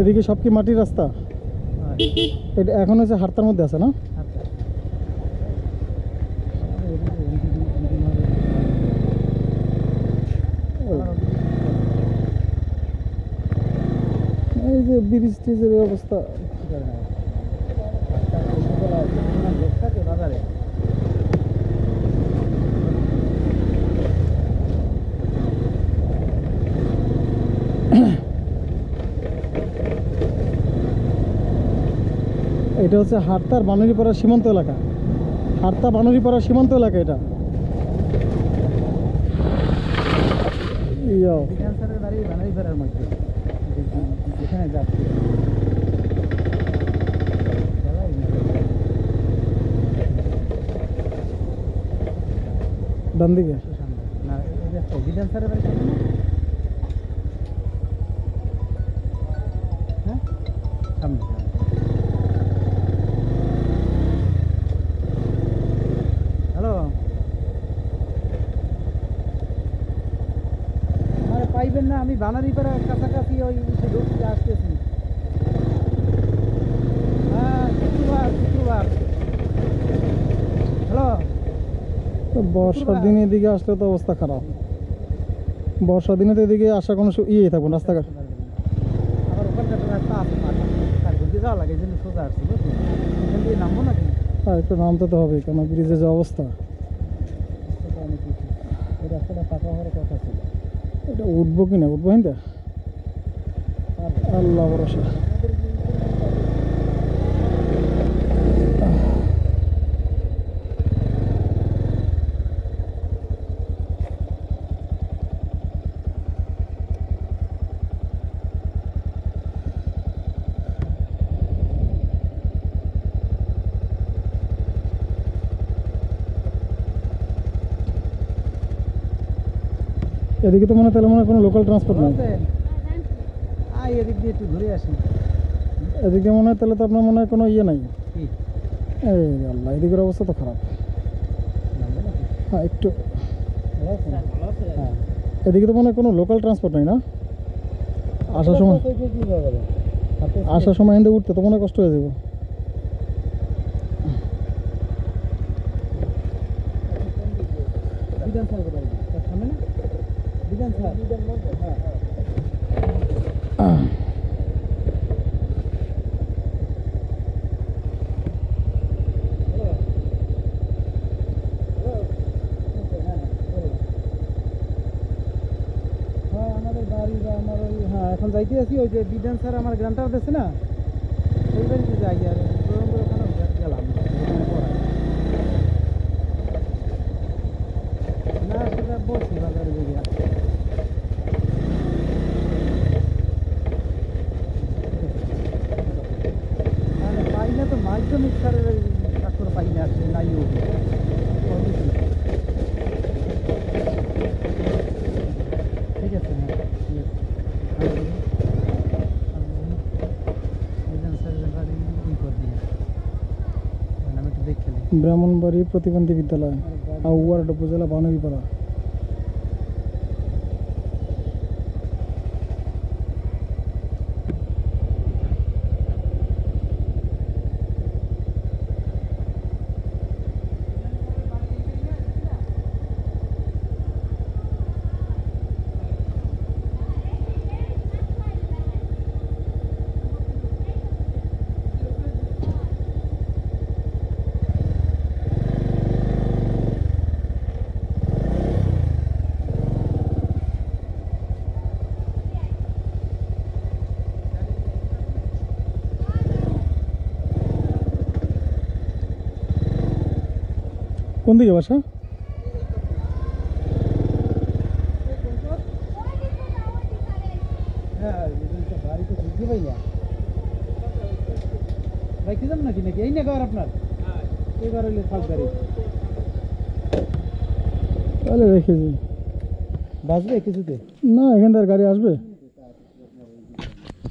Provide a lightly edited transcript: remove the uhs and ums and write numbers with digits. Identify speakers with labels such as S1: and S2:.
S1: এদিকে সব কি মাটির রাস্তা? এটা এখন হচ্ছে হারতার মধ্যে আছে না? এই যে ব্রিজ টিজের অবস্থা। এটা হচ্ছে হারতার বানুরিপাড়া সীমান্ত এলাকা। হারতা বানুরিপাড়া সীমান্ত এলাকা এটা। ডান দিকে
S2: পাইবেন না, আমি বানারিপাড়ার কাছাকাছি ওই ঢুকতে আসতেছি। হ্যাঁ, শুক্রবার। হ্যালো,
S1: বর্ষার দিনে এদিকে আসলে তো অবস্থা খারাপ। বর্ষার দিনে তো এদিকে আসা কোনো ইয়ে থাকবো রাস্তাঘাট।
S2: আবার ওখানকার রাস্তা আছে, তার ঘুরতে যাওয়া লাগে, এই জন্য সোজা আসছে, বুঝলি? এখান দিয়ে নামবো নাকি?
S1: হ্যাঁ, একটু নামতে তো হবে, কেন ব্রিজের যে অবস্থা।
S2: এই রাস্তাটা পাকা হওয়ার কথা ছিল।
S1: এটা উঠবো কি না, উঠবো হিন্দা আল্লাহ ভরসা। এদিকে তো মনে হয় তাহলে মনে হয় কোনো লোকাল ট্রান্সপোর্ট নেই।
S2: এদিক দিয়ে একটু ঘুরে আসি।
S1: এদিকে মনে হয় তাহলে তো আপনার মনে হয় কোনো ইয়ে নাই। এই আল্লাহ, এদিকের অবস্থা তো খারাপ। হ্যাঁ, একটু এদিকে তো মনে হয় কোনো লোকাল ট্রান্সপোর্ট নাই না? আসার সময় এখান থেকে উঠতে তো মনে হয় কষ্ট হয়ে যাবে।
S2: এখন যাইতে আছি ওই যে বিধান স্যার আমার গ্রান্টার দিচ্ছে না, ওই বাড়িতে যাই। আর ওখানে গেলাম না, সেটা বলছি বাজারে দিকে। পাই না তো, মাধ্যমিক স্যারের ডাক্তার পাই না, আসছে নাই। ঠিক আছে, হ্যাঁ, ঠিক আছে।
S1: ব্রাহ্মণবাড়ি প্রতিবন্ধী বিদ্যালয়, আউয়ার উপজেলা বানুরিপাড়া। কোন দিকে বাসা?
S2: নাকি নাকি এই না ঘর আপনার? এবার হইলে ফাঁক গাড়ি
S1: তাহলে রেখেছি।
S2: বাসবে কিছুতে
S1: না, এখান থেকে গাড়ি আসবে।